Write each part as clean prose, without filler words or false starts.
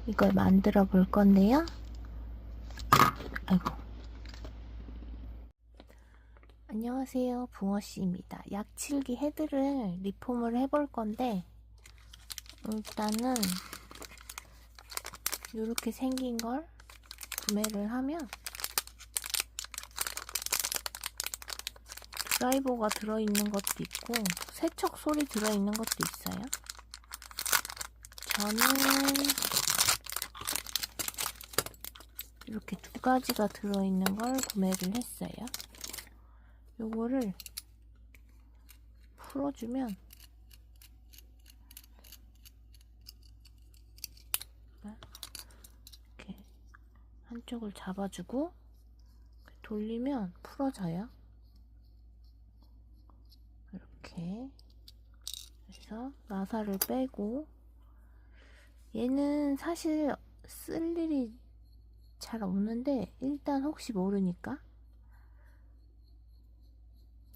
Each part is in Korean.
이걸 만들어 볼 건데요. 아이고. 안녕하세요, 붕어씨입니다. 약칠기 헤드를 리폼을 해볼 건데, 일단은 이렇게 생긴 걸 구매를 하면 드라이버가 들어있는 것도 있고 세척 소리 들어있는 것도 있어요. 저는 이렇게 두 가지가 들어있는 걸 구매를 했어요. 요거를 풀어주면 이렇게 한쪽을 잡아주고 돌리면 풀어져요. 이렇게 그래서 나사를 빼고, 얘는 사실 쓸 일이 잘 없는데 일단 혹시 모르니까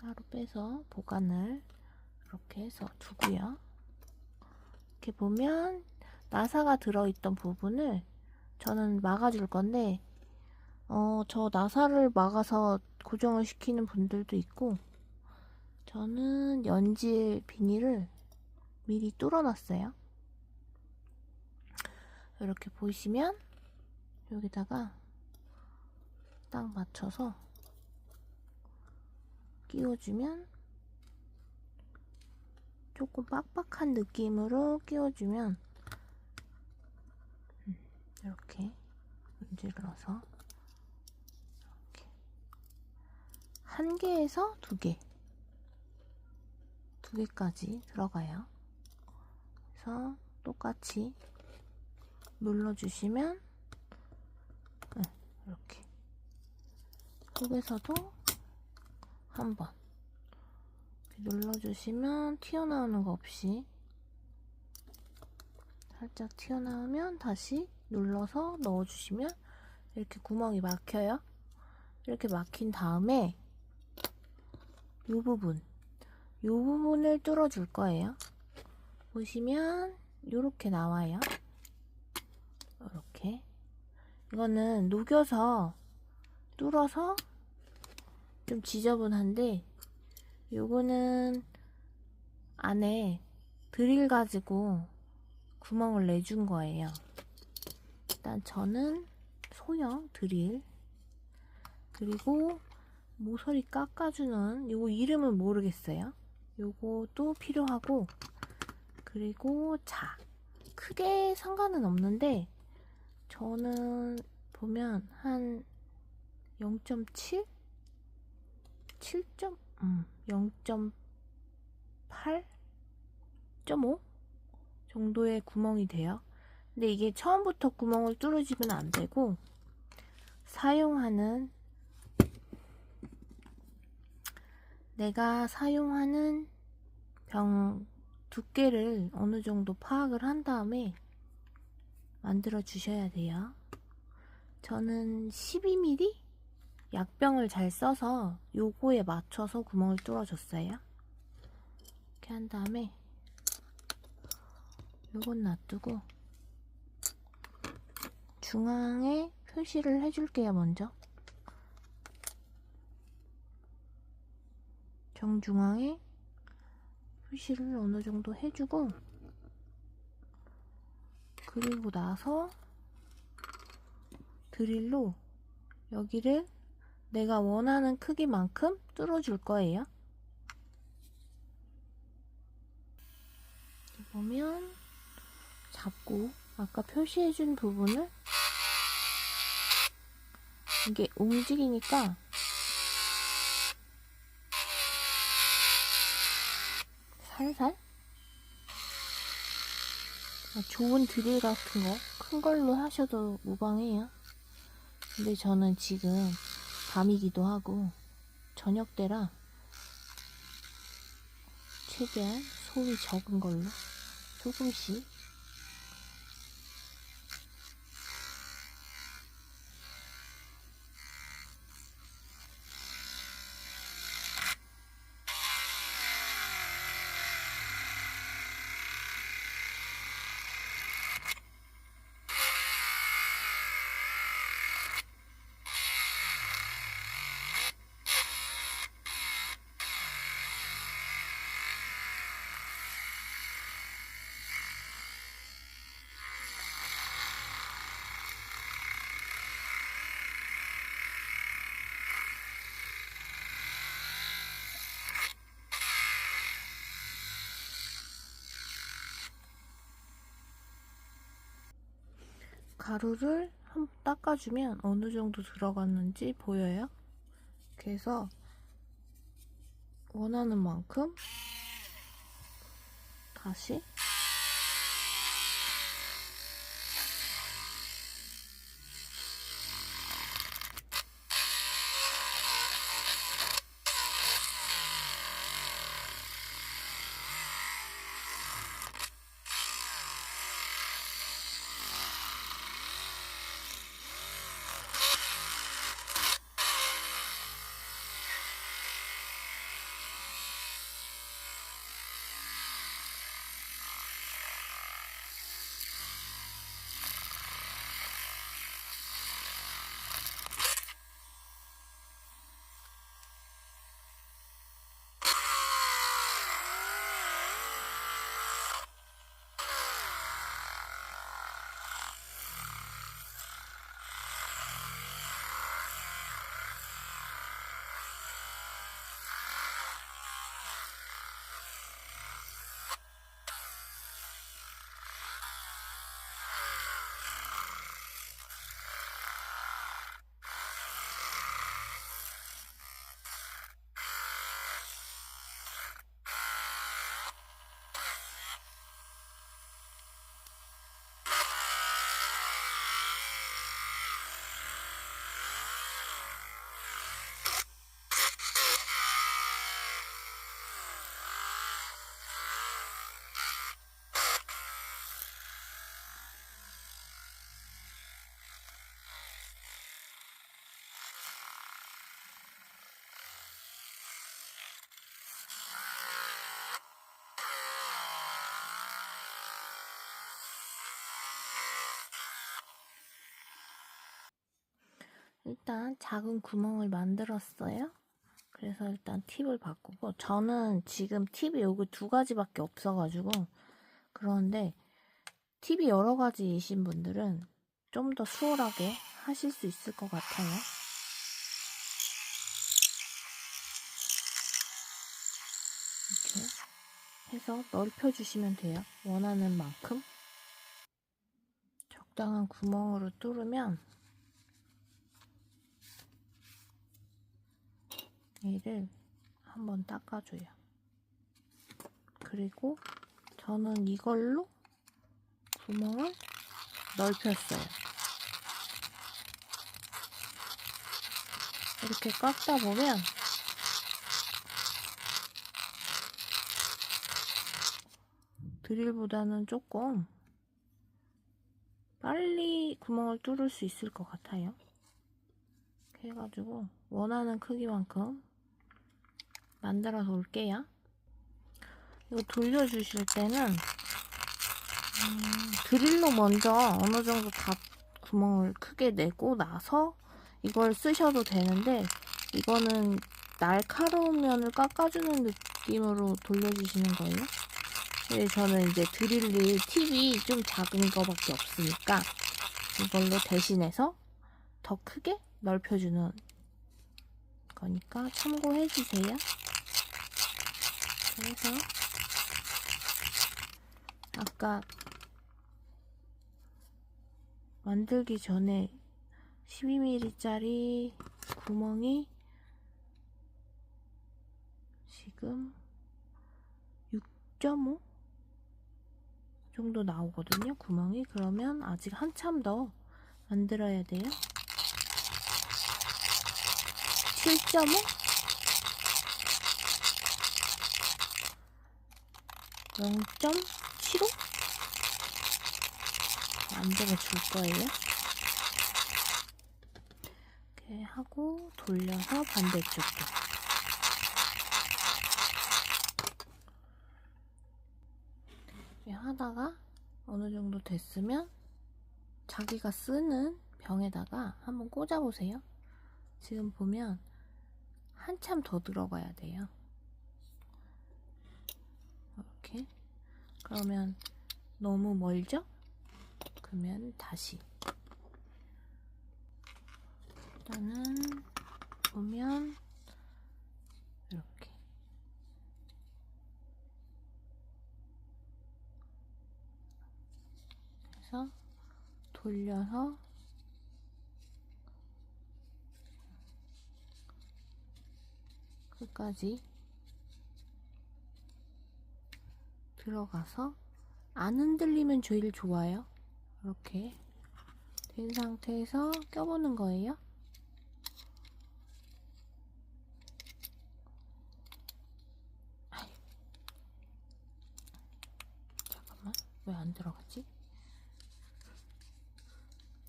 따로 빼서 보관을 이렇게 해서 두고요. 이렇게 보면 나사가 들어있던 부분을 저는 막아줄 건데, 저 나사를 막아서 고정을 시키는 분들도 있고, 저는 연질 비닐을 미리 뚫어놨어요. 이렇게 보시면 여기다가 딱 맞춰서 끼워주면, 조금 빡빡한 느낌으로 끼워주면 이렇게 문질러서 이렇게 한 개에서 두 개까지 들어가요. 그래서 똑같이 눌러주시면 이렇게 속에서도 한번 눌러주시면 튀어나오는 거 없이, 살짝 튀어나오면 다시 눌러서 넣어주시면 이렇게 구멍이 막혀요. 이렇게 막힌 다음에 이 부분을 뚫어줄 거예요. 보시면 이렇게 나와요. 이렇게 이거는 녹여서 뚫어서 좀 지저분한데, 요거는 안에 드릴 가지고 구멍을 내준 거예요. 일단 저는 소형 드릴, 그리고 모서리 깎아주는 요거 이름은 모르겠어요. 요것도 필요하고, 그리고 크게 상관은 없는데 저는 보면 한 0.7? 0.8? 0.5 정도의 구멍이 돼요. 근데 이게 처음부터 구멍을 뚫어주면 안 되고, 내가 사용하는 병 두께를 어느 정도 파악을 한 다음에 만들어 주셔야 돼요. 저는 12mm 약병을 잘 써서 요거에 맞춰서 구멍을 뚫어 줬어요. 이렇게 한 다음에 요건 놔두고 중앙에 표시를 해줄게요. 먼저 정중앙에 표시를 어느 정도 해주고, 그리고 나서 드릴로 여기를 내가 원하는 크기만큼 뚫어줄 거예요. 보면 잡고 아까 표시해준 부분을, 이게 움직이니까 살살, 좋은 드릴 같은 거 큰 걸로 하셔도 무방해요. 근데 저는 지금 밤이기도 하고 저녁 때라 최대한 소리 적은 걸로 조금씩. 가루를 한번 닦아주면 어느 정도 들어갔는지 보여요. 그래서 원하는 만큼 다시 일단 작은 구멍을 만들었어요. 그래서 일단 팁을 바꾸고, 저는 지금 팁이 여기 2가지밖에 없어가지고, 그런데 팁이 여러 가지이신 분들은 좀 더 수월하게 하실 수 있을 것 같아요. 이렇게 해서 넓혀주시면 돼요. 원하는 만큼. 적당한 구멍으로 뚫으면 얘를 한번 닦아줘요. 그리고 저는 이걸로 구멍을 넓혔어요. 이렇게 깎다 보면 드릴보다는 조금 빨리 구멍을 뚫을 수 있을 것 같아요. 이렇게 해가지고 원하는 크기만큼 만들어서 올게요. 이거 돌려주실 때는 드릴로 먼저 어느 정도 다 구멍을 크게 내고 나서 이걸 쓰셔도 되는데, 이거는 날카로운 면을 깎아주는 느낌으로 돌려주시는 거예요. 저는 이제 드릴이 팁이 좀 작은 거밖에 없으니까 이걸로 대신해서 더 크게 넓혀주는 거니까 참고해 주세요. 그래서 아까 만들기 전에 12mm짜리 구멍이 지금 6.5 정도 나오거든요, 구멍이. 그러면 아직 한참 더 만들어야 돼요. 7.5? 0.75? 만들어 줄 거예요. 이렇게 하고 돌려서 반대쪽도. 이렇게 하다가 어느 정도 됐으면 자기가 쓰는 병에다가 한번 꽂아 보세요. 지금 보면 한참 더 들어가야 돼요. 이렇게. 그러면 너무 멀죠? 그러면 다시. 일단은 보면 이렇게. 그래서 돌려서 끝까지 들어가서 안 흔들리면 제일 좋아요. 이렇게 된 상태에서 껴보는 거예요. 잠깐만, 왜 안 들어가지?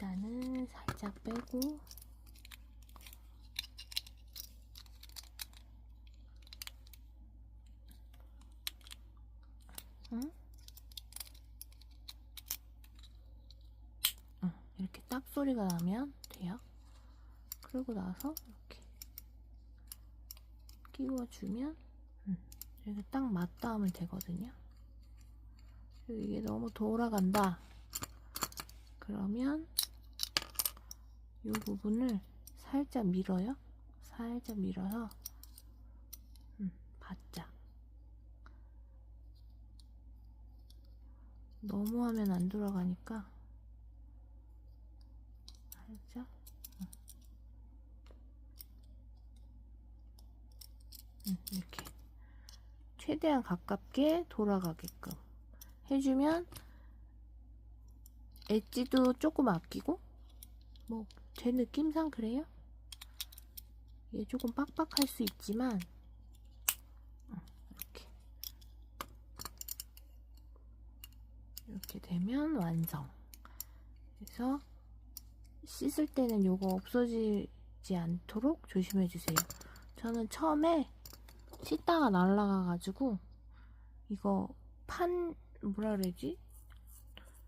일단은 살짝 빼고 응? 이렇게 딱 소리가 나면 돼요. 그러고 나서 이렇게 끼워주면 이렇게 딱 맞다 하면 되거든요. 그리고 이게 너무 돌아간다 그러면 이 부분을 살짝 밀어요. 살짝 밀어서 바짝. 너무 하면 안 돌아가니까 살짝 이렇게 최대한 가깝게 돌아가게끔 해주면 엣지도 조금 아끼고 뭐 제 느낌상 그래요. 이게 조금 빡빡할 수 있지만 이렇게 되면 완성. 그래서 씻을 때는 요거 없어지지 않도록 조심해 주세요. 저는 처음에 씻다가 날라가 가지고 이거 뭐라 그러지?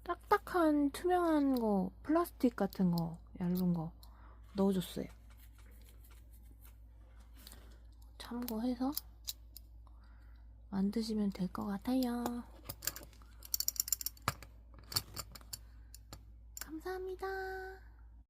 딱딱한 투명한 거, 플라스틱 같은 거, 얇은 거 넣어줬어요. 참고해서 만드시면 될 것 같아요. 감사합니다.